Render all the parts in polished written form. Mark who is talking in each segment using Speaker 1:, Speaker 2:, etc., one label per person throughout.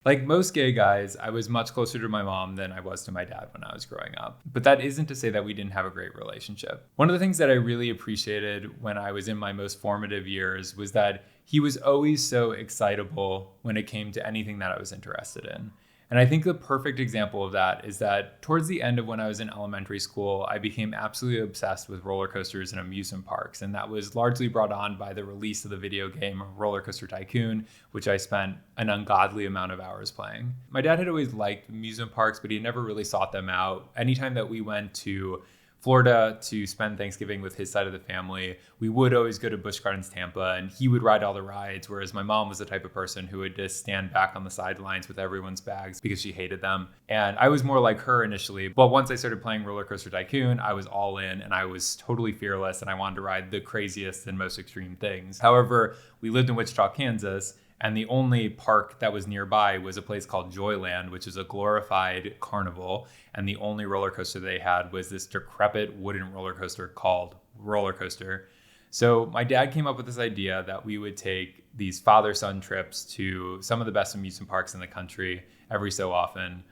Speaker 1: Like most gay guys, I was much closer to my mom than I was to my dad when I was growing up. But that isn't to say that we didn't have a great relationship. One of the things that I really appreciated when I was in my most formative years was that he was always so excitable when it came to anything that I was interested in. And I think the perfect example of that is that towards the end of when I was in elementary school, I became absolutely obsessed with roller coasters and amusement parks. And that was largely brought on by the release of the video game Roller Coaster Tycoon, which I spent an ungodly amount of hours playing. My dad had always liked amusement parks, but he never really sought them out. Anytime that we went to Florida to spend Thanksgiving with his side of the family, we would always go to Busch Gardens Tampa, and he would ride all the rides, whereas my mom was the type of person who would just stand back on the sidelines with everyone's bags because she hated them. And I was more like her initially, but once I started playing Roller Coaster Tycoon, I was all in and I was totally fearless and I wanted to ride the craziest and most extreme things. However, we lived in Wichita, Kansas, and the only park that was nearby was a place called Joyland, which is a glorified carnival. And the only roller coaster they had was this decrepit wooden roller coaster called Roller Coaster. So my dad came up with this idea that we would take these father-son trips to some of the best amusement parks in the country every so often.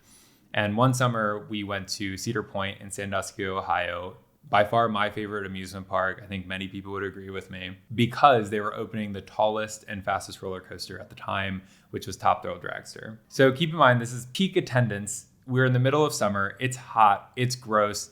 Speaker 1: And one summer we went to Cedar Point in Sandusky, Ohio. By far my favorite amusement park. I think many people would agree with me because they were opening the tallest and fastest roller coaster at the time, which was Top Thrill Dragster. So keep in mind, this is peak attendance. We're in the middle of summer. It's hot, it's gross,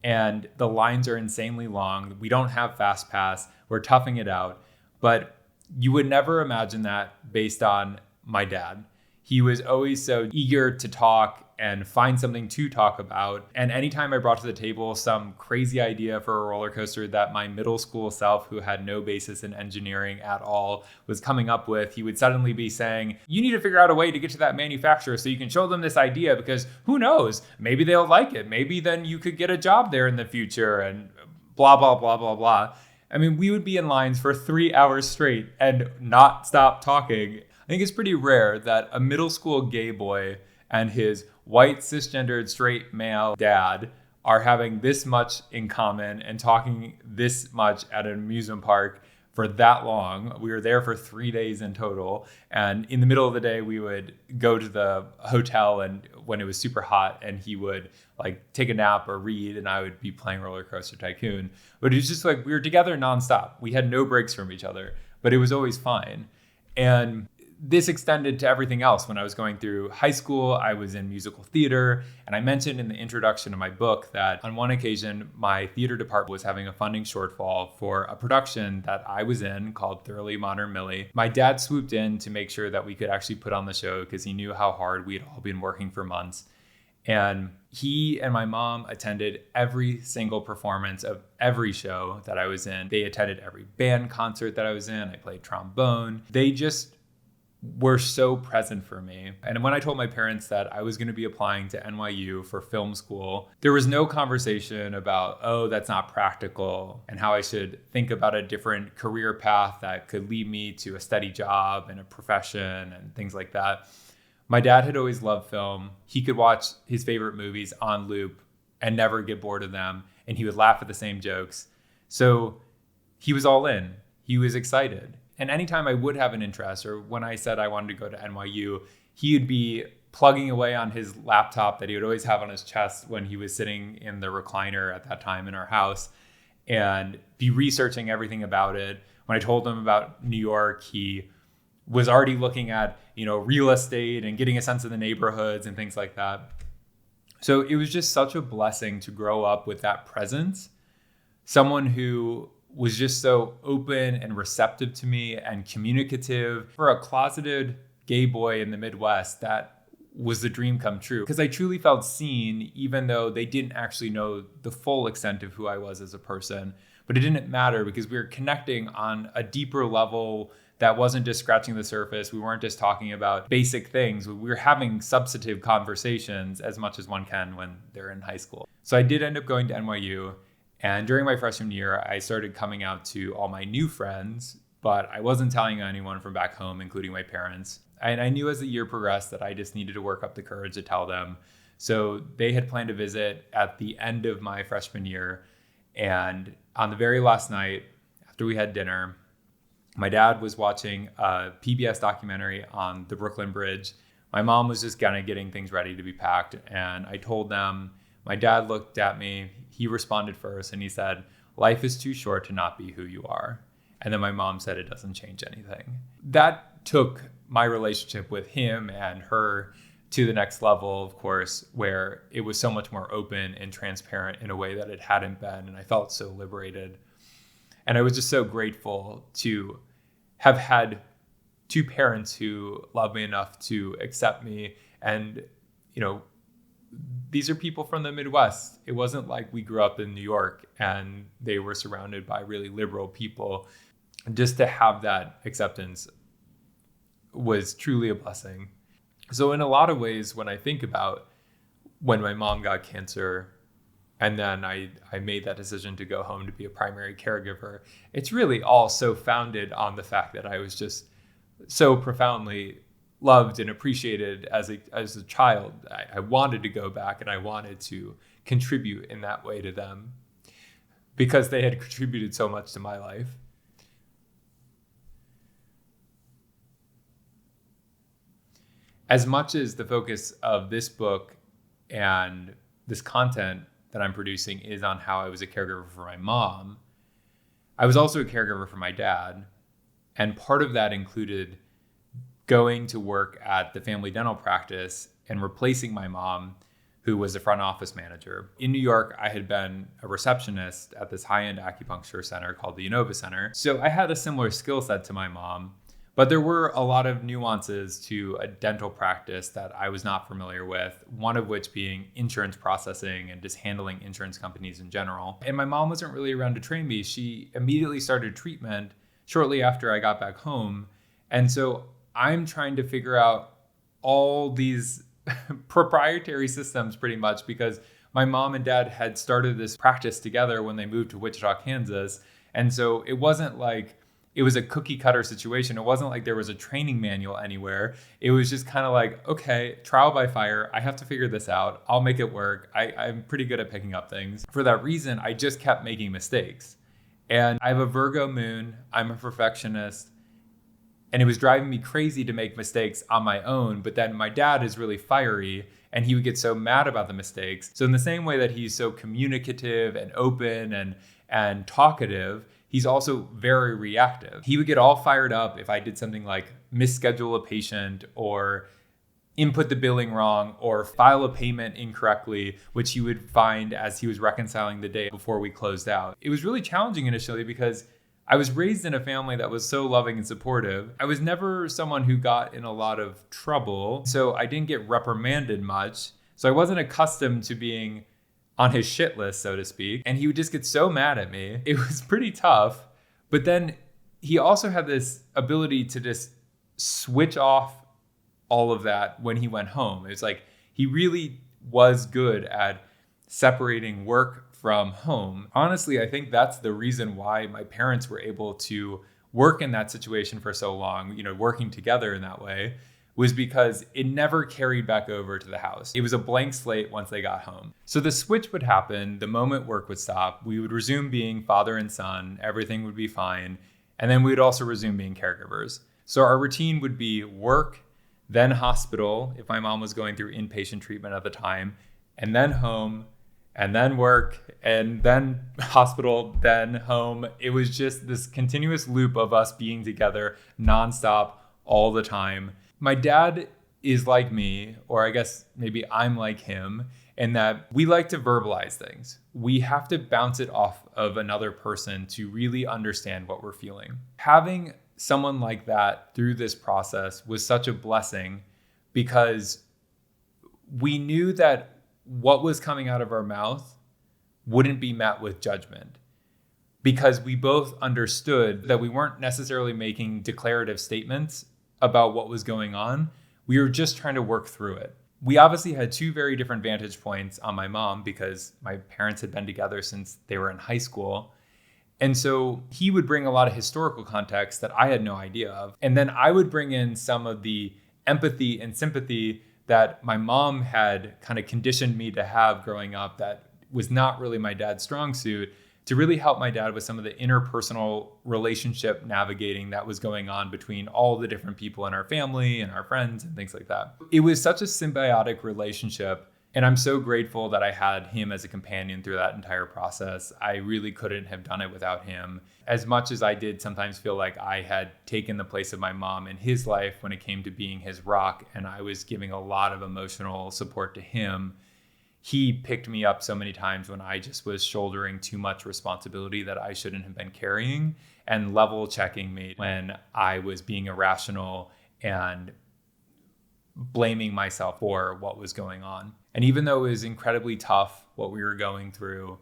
Speaker 1: and the lines are insanely long. We don't have Fast Pass. We're toughing it out. But you would never imagine that based on my dad. He was always so eager to talk and find something to talk about. And anytime I brought to the table some crazy idea for a roller coaster that my middle school self, who had no basis in engineering at all, was coming up with, he would suddenly be saying, you need to figure out a way to get to that manufacturer so you can show them this idea, because who knows, maybe they'll like it. Maybe then you could get a job there in the future and blah, blah, blah, blah, blah. I mean, we would be in lines for 3 hours straight and not stop talking. I think it's pretty rare that a middle school gay boy and his white cisgendered straight male dad are having this much in common and talking this much at an amusement park for that long. We were there for 3 days in total. And in the middle of the day, we would go to the hotel, and when it was super hot, and he would like take a nap or read, and I would be playing Roller Coaster Tycoon. But it was just like we were together nonstop. We had no breaks from each other, but it was always fine. And this extended to everything else. When I was going through high school, I was in musical theater. And I mentioned in the introduction of my book that on one occasion, my theater department was having a funding shortfall for a production that I was in called Thoroughly Modern Millie. My dad swooped in to make sure that we could actually put on the show because he knew how hard we had all been working for months. And he and my mom attended every single performance of every show that I was in. They attended every band concert that I was in. I played trombone. They just were so present for me. And when I told my parents that I was going to be applying to NYU for film school, there was no conversation about, oh, that's not practical, and how I should think about a different career path that could lead me to a steady job and a profession and things like that. My dad had always loved film. He could watch his favorite movies on loop and never get bored of them. And he would laugh at the same jokes. So he was all in. He was excited. And anytime I would have an interest, or when I said I wanted to go to NYU, he would be plugging away on his laptop that he would always have on his chest when he was sitting in the recliner at that time in our house, and be researching everything about it. When I told him about New York, he was already looking at, real estate and getting a sense of the neighborhoods and things like that. So it was just such a blessing to grow up with that presence. Someone who was just so open and receptive to me and communicative. For a closeted gay boy in the Midwest, that was the dream come true, because I truly felt seen, even though they didn't actually know the full extent of who I was as a person. But it didn't matter because we were connecting on a deeper level that wasn't just scratching the surface. We weren't just talking about basic things. We were having substantive conversations as much as one can when they're in high school. So I did end up going to NYU. And during my freshman year, I started coming out to all my new friends, but I wasn't telling anyone from back home, including my parents. And I knew as the year progressed that I just needed to work up the courage to tell them. So they had planned to visit at the end of my freshman year. And on the very last night, after we had dinner, my dad was watching a PBS documentary on the Brooklyn Bridge, My mom was just kind of getting things ready to be packed. And I told them, my dad looked at me, he responded first, and he said, "Life is too short to not be who you are." And then my mom said, "It doesn't change anything." That took my relationship with him and her to the next level, of course, where it was so much more open and transparent in a way that it hadn't been. And I felt so liberated. And I was just so grateful to have had two parents who loved me enough to accept me. And, these are people from the Midwest. It wasn't like we grew up in New York and they were surrounded by really liberal people. Just to have that acceptance was truly a blessing. So in a lot of ways, when I think about when my mom got cancer and then I made that decision to go home to be a primary caregiver, it's really all so founded on the fact that I was just so profoundly loved and appreciated as a child. I wanted to go back and I wanted to contribute in that way to them because they had contributed so much to my life. As much as the focus of this book and this content that I'm producing is on how I was a caregiver for my mom, I was also a caregiver for my dad. And part of that included going to work at the family dental practice and replacing my mom, who was a front office manager. In New York, I had been a receptionist at this high-end acupuncture center called the Unova Center. So I had a similar skill set to my mom, but there were a lot of nuances to a dental practice that I was not familiar with, one of which being insurance processing and just handling insurance companies in general. And my mom wasn't really around to train me. She immediately started treatment shortly after I got back home. And so I'm trying to figure out all these proprietary systems pretty much because my mom and dad had started this practice together when they moved to Wichita, Kansas. And so it wasn't like it was a cookie cutter situation. It wasn't like there was a training manual anywhere. It was just kind of like, okay, trial by fire. I have to figure this out. I'll make it work. I'm pretty good at picking up things. For that reason, I just kept making mistakes. And I have a Virgo moon. I'm a perfectionist. And it was driving me crazy to make mistakes on my own. But then my dad is really fiery and he would get so mad about the mistakes. So in the same way that he's so communicative and open and talkative, he's also very reactive. He would get all fired up if I did something like misschedule a patient or input the billing wrong or file a payment incorrectly, which he would find as he was reconciling the day before we closed out. It was really challenging initially because I was raised in a family that was so loving and supportive. I was never someone who got in a lot of trouble, so I didn't get reprimanded much. So I wasn't accustomed to being on his shit list, so to speak. And he would just get so mad at me. It was pretty tough. But then he also had this ability to just switch off all of that when he went home. It's like he really was good at separating work from home. Honestly, I think that's the reason why my parents were able to work in that situation for so long, working together in that way, was because it never carried back over to the house. It was a blank slate once they got home. So the switch would happen the moment work would stop. We would resume being father and son. Everything would be fine. And then we would also resume being caregivers. So our routine would be work, then hospital, if my mom was going through inpatient treatment at the time, and then home, and then work, and then hospital, then home. It was just this continuous loop of us being together nonstop all the time. My dad is like me, or I guess maybe I'm like him, in that we like to verbalize things. We have to bounce it off of another person to really understand what we're feeling. Having someone like that through this process was such a blessing because we knew that what was coming out of our mouth wouldn't be met with judgment because we both understood that we weren't necessarily making declarative statements about what was going on. We were just trying to work through it. We obviously had two very different vantage points on my mom because my parents had been together since they were in high school. And so he would bring a lot of historical context that I had no idea of. And then I would bring in some of the empathy and sympathy that my mom had kind of conditioned me to have growing up that was not really my dad's strong suit, to really help my dad with some of the interpersonal relationship navigating that was going on between all the different people in our family and our friends and things like that. It was such a symbiotic relationship. And I'm so grateful that I had him as a companion through that entire process. I really couldn't have done it without him. As much as I did sometimes feel like I had taken the place of my mom in his life when it came to being his rock, and I was giving a lot of emotional support to him, he picked me up so many times when I just was shouldering too much responsibility that I shouldn't have been carrying, and level checking me when I was being irrational and blaming myself for what was going on. And even though it was incredibly tough what we were going through,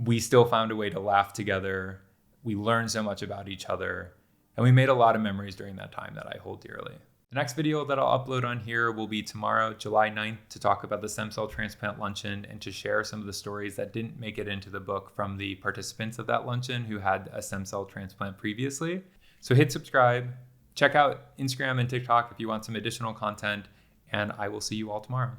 Speaker 1: we still found a way to laugh together. We learned so much about each other, and we made a lot of memories during that time that I hold dearly. The next video that I'll upload on here will be tomorrow, July 9th, to talk about the stem cell transplant luncheon and to share some of the stories that didn't make it into the book from the participants of that luncheon who had a stem cell transplant previously. So hit subscribe, check out Instagram and TikTok if you want some additional content, and I will see you all tomorrow.